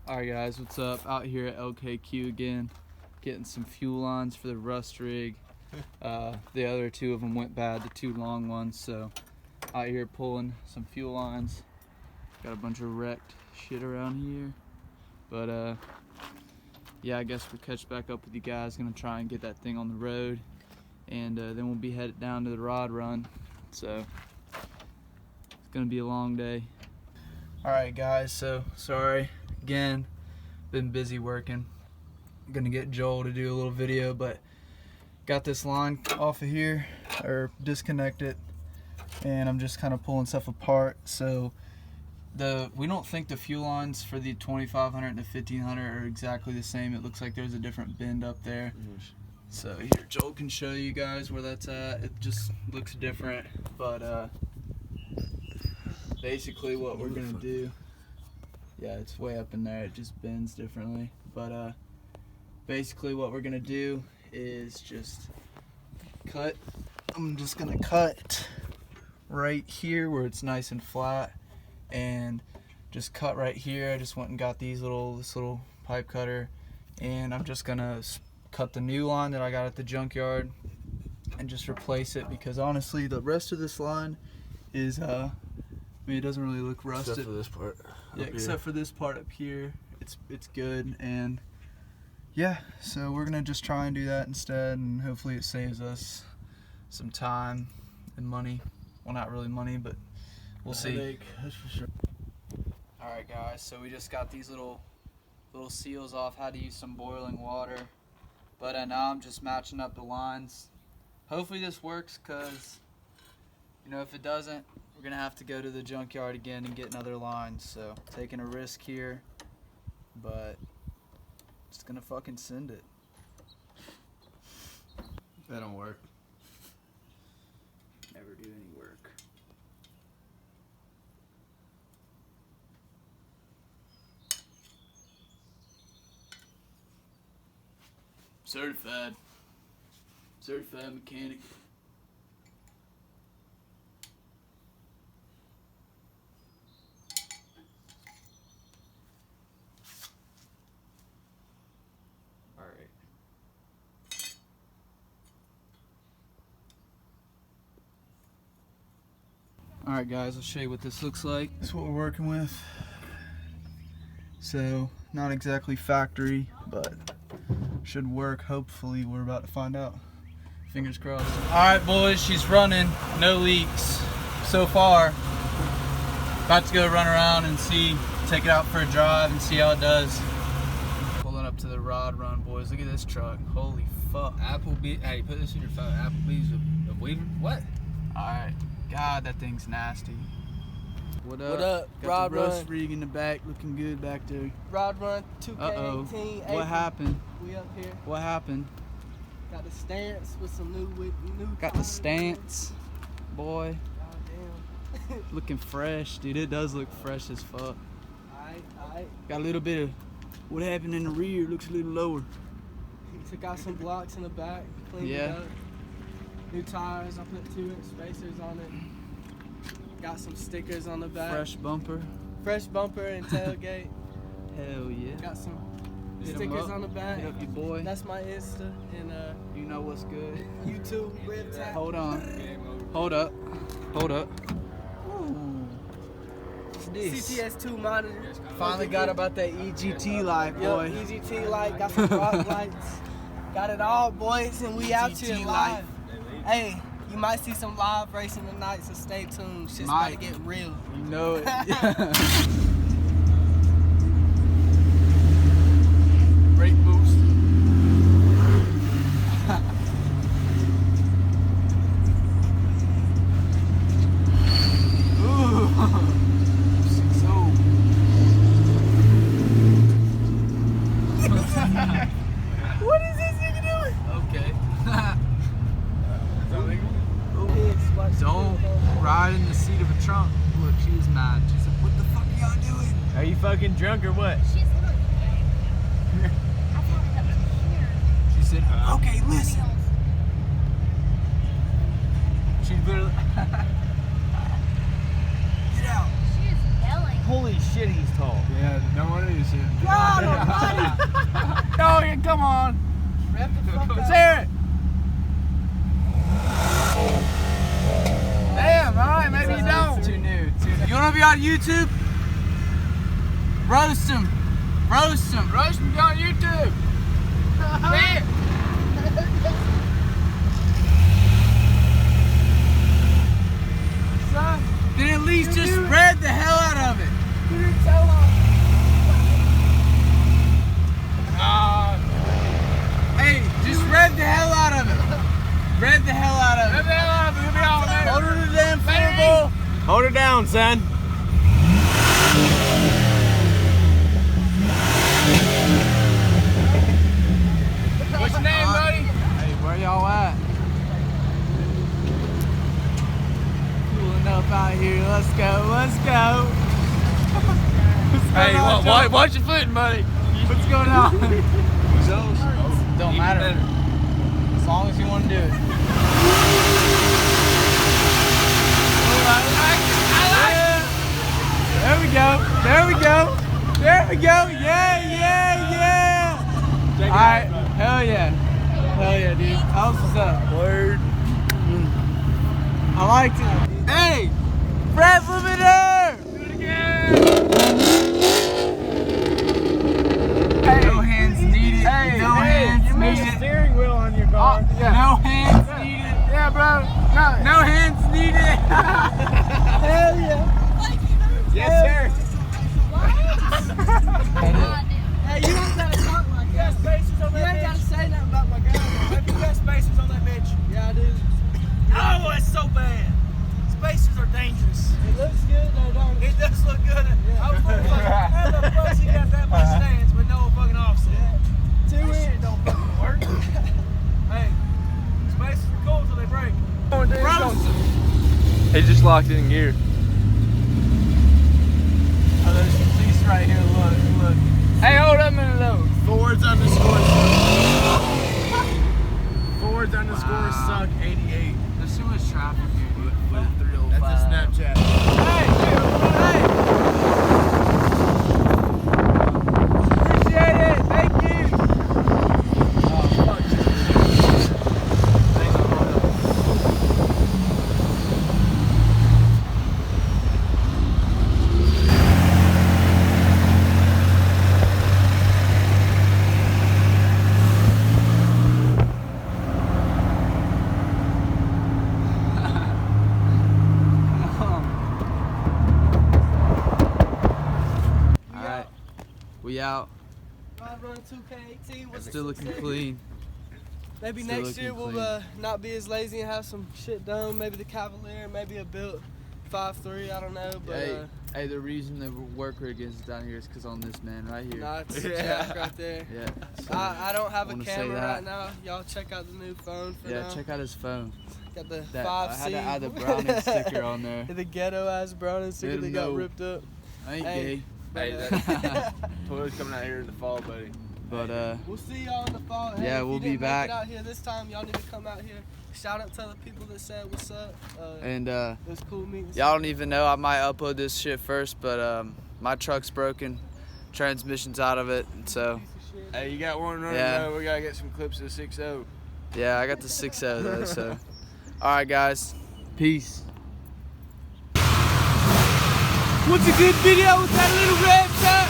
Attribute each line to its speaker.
Speaker 1: Alright guys, what's up? Out here at LKQ again, getting some fuel lines for the rust rig. The other two of them went bad, the two long ones, so out here pulling some fuel lines. Got a bunch of wrecked shit around here, but yeah, I guess we'll catch back up with you guys. Gonna try and get that thing on the road, and then we'll be headed down to the rod run, so it's gonna be a long day. Alright guys, so sorry again, been busy working. I'm gonna get Joel to do a little video, but got this line off of here, or disconnect it, and I'm just kind of pulling stuff apart. So we don't think the fuel lines for the 2500 and the 1500 are exactly the same. It looks like there's a different bend up there. So here, Joel can show you guys where that's at. It just looks different, but basically what we're gonna do, yeah, it's way up in there, it just bends differently, but basically what we're gonna do is just cut. I'm just gonna cut right here where it's nice and flat, and just cut right here. I just went and got this little pipe cutter, and I'm just gonna cut the new line that I got at the junkyard and just replace it, because honestly the rest of this line is I mean, it doesn't really look rusted.
Speaker 2: Except for this part.
Speaker 1: Yeah, except for this part up here. It's good, and yeah, so we're gonna just try and do that instead, and hopefully it saves us some time and money. Well, not really money, but we'll see.
Speaker 2: That's for sure.
Speaker 1: Alright guys, so we just got these little seals off. Had to use some boiling water, but now I'm just matching up the lines. Hopefully this works, because you know, if it doesn't, we're gonna have to go to the junkyard again and get another line. So taking a risk here, but just gonna fucking send it.
Speaker 2: That don't work.
Speaker 1: Never do any work. Certified mechanic. Alright guys, I'll show you what this looks like. That's what we're working with. So, not exactly factory, but should work. Hopefully, we're about to find out. Fingers crossed. Alright boys, she's running. No leaks so far. About to go run around and see, take it out for a drive and see how it does. Pulling up to the rod run, boys. Look at this truck. Holy fuck.
Speaker 2: Applebee. Hey, put this in your phone. Applebee's of Weaver. What?
Speaker 1: Alright. God, that thing's nasty. What up?
Speaker 3: What up?
Speaker 1: Got
Speaker 3: Rod
Speaker 1: the rust
Speaker 3: run.
Speaker 1: rig in the back, looking good back there.
Speaker 3: Rod run 2K18.
Speaker 1: Uh-oh.
Speaker 3: April.
Speaker 1: What happened?
Speaker 3: We up here.
Speaker 1: What happened?
Speaker 3: Got the stance with some new
Speaker 1: Got the stance, boy.
Speaker 3: Goddamn.
Speaker 1: Looking fresh, dude. It does look fresh as fuck.
Speaker 3: Alright.
Speaker 1: Got a little bit of what happened in the rear. Looks a little lower.
Speaker 3: Took out some blocks in the back, cleaned it up. New tires, I put 2-inch spacers on it. Got some stickers on the back.
Speaker 1: Fresh bumper.
Speaker 3: Fresh bumper and tailgate.
Speaker 1: Hell yeah.
Speaker 3: Got some
Speaker 1: Hit 'em
Speaker 3: stickers
Speaker 1: up.
Speaker 3: on the back.
Speaker 1: Hit up your boy.
Speaker 3: That's my Insta and
Speaker 1: You know what's good.
Speaker 3: YouTube red tap.
Speaker 1: Hold on. Hold up. Hold up. Ooh. What's this?
Speaker 3: CTS2 monitor.
Speaker 1: Finally got about that EGT light,
Speaker 3: Yo,
Speaker 1: boy.
Speaker 3: EGT light, got some rock lights. Got it all, boys, and we out here
Speaker 1: EGT
Speaker 3: live.
Speaker 1: light.
Speaker 3: Hey, you might see some live racing tonight, so stay tuned. Shit's about to get real.
Speaker 1: You know it. Brake boost. Ooh. So.
Speaker 3: What is this nigga doing?
Speaker 1: Okay.
Speaker 3: Don't
Speaker 1: Don't ride in the seat of a trunk. Look, she was mad. She said, "What the fuck are y'all doing?"
Speaker 2: Are you fucking drunk or what?
Speaker 4: She's literally I've had it up to here.
Speaker 1: She said, "Okay, listen." She literally. Get out.
Speaker 4: She is yelling.
Speaker 2: Holy shit, he's tall.
Speaker 1: Yeah, no wonder you said.
Speaker 3: God
Speaker 2: Come on.
Speaker 3: Rev the fuck
Speaker 2: Let's
Speaker 3: up.
Speaker 2: hear it. Damn, alright, maybe you don't.
Speaker 3: Too new.
Speaker 1: You wanna be on YouTube? Roast him. Roast him.
Speaker 2: Roast me on YouTube. Say it.
Speaker 3: Son,
Speaker 1: Then at least just spread the hell out of it.
Speaker 3: you didn't tell him.
Speaker 1: Hey, just rev the hell out of it. Rev the hell out of it. Hold her to the damn football.
Speaker 2: Hold her down, son. What's your name, buddy?
Speaker 1: Hey, where y'all at? Pulling up out here. Let's go. Let's go.
Speaker 2: Hey, watch your footing, buddy.
Speaker 1: What's going on? Don't matter. As long as you want to do it. There we go. There we go. There we go. Yeah, yeah, yeah. Alright. Hell yeah. Hell yeah, dude. That was what's up. Word. I liked it. Hey! Fred Limiter!
Speaker 2: Do it again.
Speaker 1: Hey. No hands needed.
Speaker 2: Hey,
Speaker 1: no
Speaker 2: hey,
Speaker 1: hands
Speaker 2: you missed
Speaker 1: needed.
Speaker 2: the steering wheel on your car.
Speaker 1: No hands needed.
Speaker 2: Yeah, bro.
Speaker 1: No hands needed.
Speaker 3: Hell yeah.
Speaker 2: Yes, sir.
Speaker 3: Hey, you don't gotta talk like that. You ain't gotta say nothing about my girl.
Speaker 5: You got spacers on that bitch.
Speaker 3: Yeah, I do.
Speaker 5: Oh, it's so bad. Spacers are dangerous.
Speaker 3: It looks good though, don't it?
Speaker 5: It does look good. I was wondering, like, how the fuck she got that much stance with no fucking offset?
Speaker 3: Too
Speaker 5: That
Speaker 3: weird.
Speaker 5: shit don't fucking work. Hey, spacers are cool till they break.
Speaker 2: He just locked in gear.
Speaker 1: Oh, there's some police right here. Look, look.
Speaker 2: Hey, hold up a minute though.
Speaker 5: Forwards underscore suck. Forwards underscore suck 88.
Speaker 1: There's too much traffic here, dude.
Speaker 5: That's a Snapchat.
Speaker 1: Hey, appreciate it. Thank you. Oh, fuck. Alright, we out.
Speaker 3: Ride run 2K18 with
Speaker 1: Still looking clean.
Speaker 3: Maybe
Speaker 1: Still
Speaker 3: next year
Speaker 1: looking
Speaker 3: we'll not be as lazy and have some shit done. Maybe the Cavalier, maybe a built 5.3. I don't know, but
Speaker 1: Hey, the reason the work rig is down here is because on this man right here.
Speaker 3: nah, it's a jack right there.
Speaker 1: Yeah. So,
Speaker 3: I don't have a
Speaker 1: wanna say
Speaker 3: camera
Speaker 1: that.
Speaker 3: right now. Y'all check out the new phone for
Speaker 1: yeah,
Speaker 3: now.
Speaker 1: check out his phone.
Speaker 3: Got the
Speaker 1: That
Speaker 3: 5C.
Speaker 1: I had to add the Browning sticker on there.
Speaker 3: The ghetto ass Browning sticker
Speaker 1: Let
Speaker 3: that
Speaker 1: 'em
Speaker 3: got
Speaker 1: know.
Speaker 3: ripped up.
Speaker 1: I ain't
Speaker 3: Hey.
Speaker 1: gay.
Speaker 2: Hey, that toilet's coming out here in the fall, buddy.
Speaker 1: But
Speaker 3: We'll see y'all in the fall. Hey,
Speaker 1: Yeah,
Speaker 3: if
Speaker 1: we'll
Speaker 3: you
Speaker 1: be
Speaker 3: didn't make
Speaker 1: back.
Speaker 3: it out here this time, y'all need to come out here. Shout out to the people that said what's up.
Speaker 1: and
Speaker 3: It was cool meeting.
Speaker 1: y'all don't even know. I might upload this shit first, but my truck's broken, transmission's out of it, and so
Speaker 2: Hey, you got one running
Speaker 1: Yeah.
Speaker 2: though. We gotta get some clips of the 6.0.
Speaker 1: yeah, I got the 6.0 though. So, all right, guys, peace. What's a good video with that little red top?